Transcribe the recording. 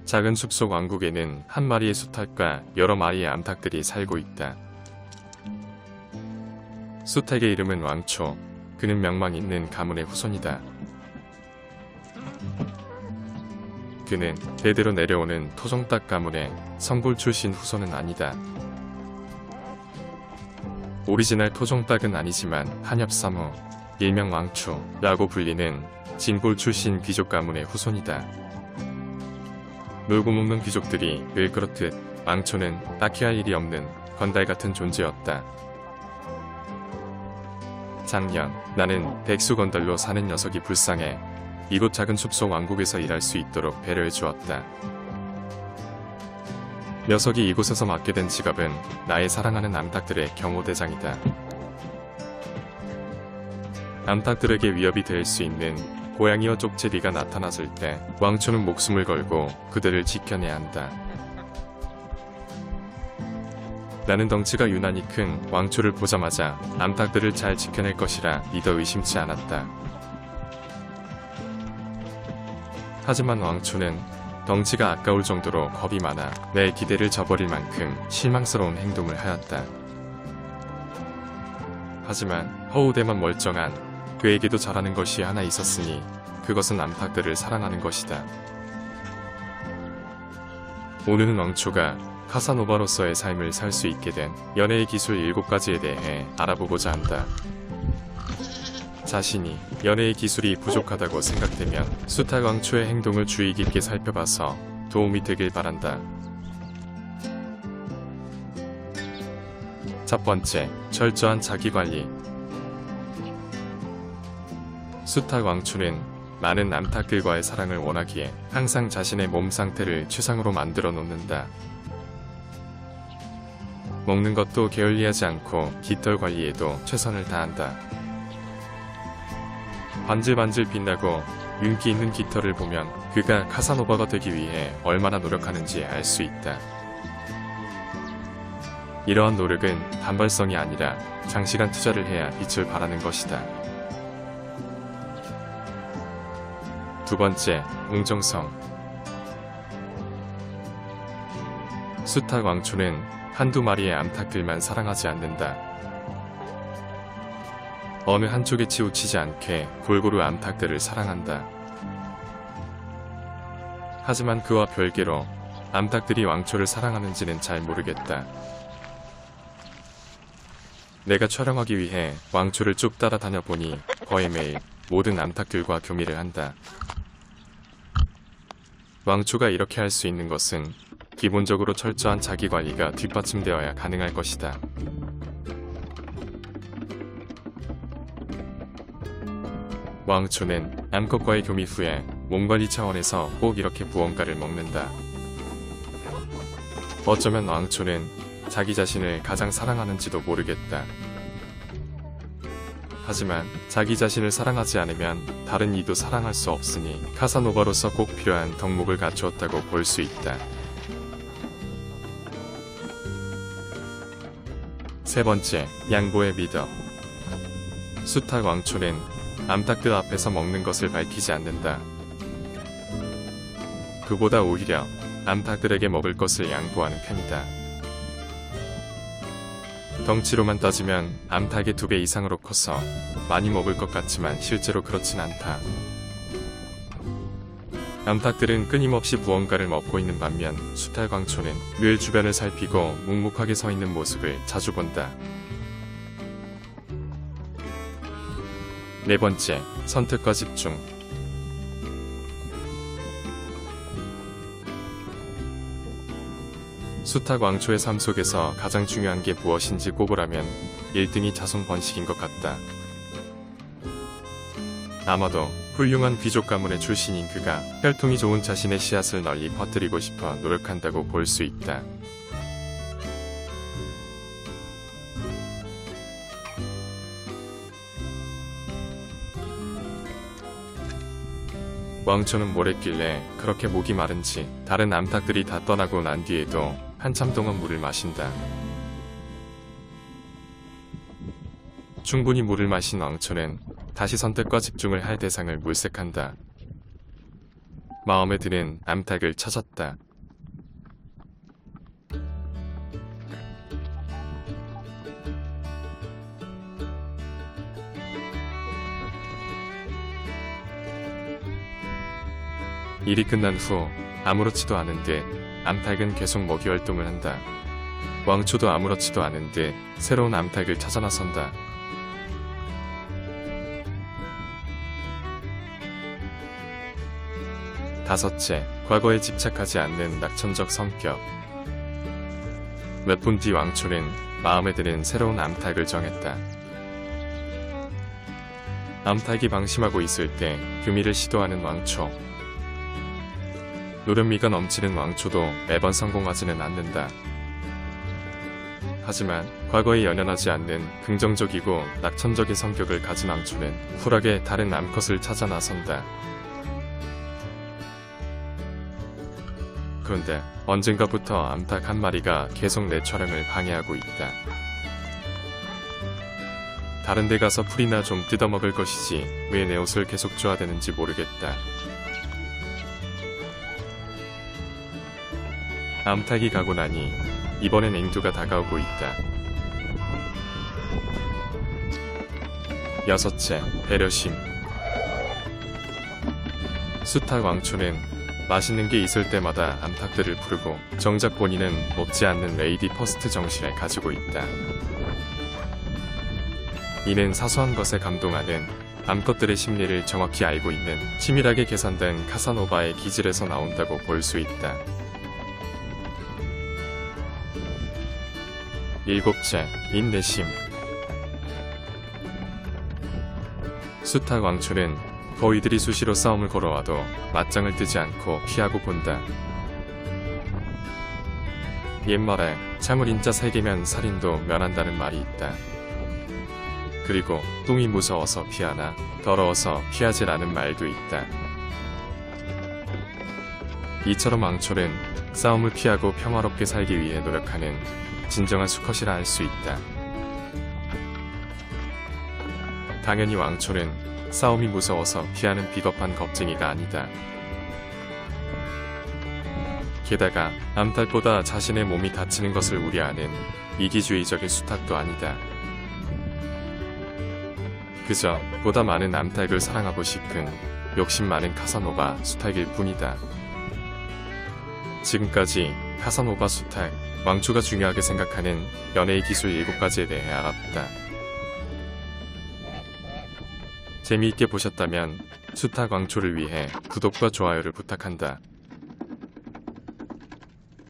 작은 숲속 왕국에는 한 마리의 수탉과 여러 마리의 암탉들이 살고 있다. 수탉의 이름은 왕초, 그는 명망 있는 가문의 후손이다. 그는 대대로 내려오는 토종닭 가문의 성골 출신 후손은 아니다. 오리지널 토종닭은 아니지만 한엽사무, 일명 왕초라고 불리는 진골 출신 귀족 가문의 후손이다. 놀고 먹는 귀족들이 늘 그렇듯 왕초는 딱히 할 일이 없는 건달 같은 존재였다. 작년 나는 백수 건달로 사는 녀석이 불쌍해 이곳 작은 숲속 왕국에서 일할 수 있도록 배려해 주었다. 녀석이 이곳에서 맡게 된 직업은 나의 사랑하는 암탉들의 경호대장이다. 암탉들에게 위협이 될 수 있는 고양이와 쪽제비가 나타났을 때 왕초는 목숨을 걸고 그들을 지켜내야 한다. 나는 덩치가 유난히 큰 왕초를 보자마자 암탉들을 잘 지켜낼 것이라 믿어 의심치 않았다. 하지만 왕초는 덩치가 아까울 정도로 겁이 많아 내 기대를 저버릴 만큼 실망스러운 행동을 하였다. 하지만 허우대만 멀쩡한 그에게도 잘하는 것이 하나 있었으니 그것은 암탉들을 사랑하는 것이다. 오늘은 왕초가 카사노바로서의 삶을 살 수 있게 된 연애의 기술 7가지에 대해 알아보고자 한다. 자신이 연애의 기술이 부족하다고 생각되면 수탉 왕초의 행동을 주의 깊게 살펴봐서 도움이 되길 바란다. 첫 번째, 철저한 자기관리. 수탉 왕초는 많은 암탉들과의 사랑을 원하기에 항상 자신의 몸 상태를 최상으로 만들어 놓는다. 먹는 것도 게을리하지 않고 깃털 관리에도 최선을 다한다. 반질반질 빛나고 윤기 있는 깃털을 보면 그가 카사노바가 되기 위해 얼마나 노력하는지 알 수 있다. 이러한 노력은 단발성이 아니라 장시간 투자를 해야 빛을 발하는 것이다. 두 번째, 웅정성. 수탉 왕초는 한두 마리의 암탉들만 사랑하지 않는다. 어느 한쪽에 치우치지 않게 골고루 암탉들을 사랑한다. 하지만 그와 별개로 암탉들이 왕초를 사랑하는지는 잘 모르겠다. 내가 촬영하기 위해 왕초를 쭉 따라다녀 보니 거의 매일 모든 암탉들과 교미를 한다. 왕초가 이렇게 할 수 있는 것은 기본적으로 철저한 자기관리가 뒷받침되어야 가능할 것이다. 왕초는 암컷과의 교미 후에 몸관리 차원에서 꼭 이렇게 무언가를 먹는다. 어쩌면 왕초는 자기 자신을 가장 사랑하는지도 모르겠다. 하지만 자기 자신을 사랑하지 않으면 다른 이도 사랑할 수 없으니 카사노바로서 꼭 필요한 덕목을 갖추었다고 볼 수 있다. 세 번째, 양보의 리더. 수탉 왕초는 암탉들 앞에서 먹는 것을 밝히지 않는다. 그보다 오히려 암탉들에게 먹을 것을 양보하는 편이다. 덩치로만 따지면 암탉의 2배 이상으로 커서 많이 먹을 것 같지만 실제로 그렇진 않다. 암탉들은 끊임없이 무언가를 먹고 있는 반면 수탉 왕초는 늘 주변을 살피고 묵묵하게 서 있는 모습을 자주 본다. 네 번째, 선택과 집중. 수탉 왕초의 삶 속에서 가장 중요한 게 무엇인지 꼽으라면 1등이 자손 번식인 것 같다. 아마도 훌륭한 귀족 가문의 출신인 그가 혈통이 좋은 자신의 씨앗을 널리 퍼뜨리고 싶어 노력한다고 볼 수 있다. 왕초는 뭘 했길래 그렇게 목이 마른지 다른 암탉들이 다 떠나고 난 뒤에도 한참 동안 물을 마신다. 충분히 물을 마신 왕초는 다시 선택과 집중을 할 대상을 물색한다. 마음에 드는 암탉을 찾았다. 일이 끝난 후 아무렇지도 않은 듯 암탉은 계속 먹이 활동을 한다. 왕초도 아무렇지도 않은 듯 새로운 암탉을 찾아 나선다. 다섯째, 과거에 집착하지 않는 낙천적 성격. 몇 분 뒤 왕초는 마음에 드는 새로운 암탉을 정했다. 암탉이 방심하고 있을 때 교미를 시도하는 왕초. 노련미가 넘치는 왕초도 매번 성공하지는 않는다. 하지만 과거에 연연하지 않는 긍정적이고 낙천적인 성격을 가진 왕초는 쿨하게 다른 암컷을 찾아 나선다. 그런데 언젠가부터 암탉 한 마리가 계속 내 촬영을 방해하고 있다. 다른 데 가서 풀이나 좀 뜯어먹을 것이지 왜 내 옷을 계속 쪼아대는지 모르겠다. 암탉이 가고 나니 이번엔 앵두가 다가오고 있다. 여섯째, 배려심. 수탉 왕초는 맛있는 게 있을 때마다 암탉들을 부르고 정작 본인은 먹지 않는 레이디 퍼스트 정신을 가지고 있다. 이는 사소한 것에 감동하는 암컷들의 심리를 정확히 알고 있는 치밀하게 계산된 카사노바의 기질에서 나온다고 볼 수 있다. 일곱째, 인내심. 수탉 왕초는 거위들이 수시로 싸움을 걸어와도 맞짱을 뜨지 않고 피하고 본다. 옛말에 참을 인자 3개면 살인도 면한다는 말이 있다. 그리고 똥이 무서워서 피하나 더러워서 피하지라는 말도 있다. 이처럼 왕초는 싸움을 피하고 평화롭게 살기 위해 노력하는 진정한 수컷이라 할 수 있다. 당연히 왕초는 싸움이 무서워서 피하는 비겁한 겁쟁이가 아니다. 게다가 암탉보다 자신의 몸이 다치는 것을 우려하는 이기주의적인 수탉도 아니다. 그저 보다 많은 암탉을 사랑하고 싶은 욕심 많은 카사노바 수탉일 뿐이다. 지금까지 카사노바 수탉, 왕초가 중요하게 생각하는 연애의 기술 7가지에 대해 알아봤다. 재미있게 보셨다면 수탉 왕초를 위해 구독과 좋아요를 부탁한다.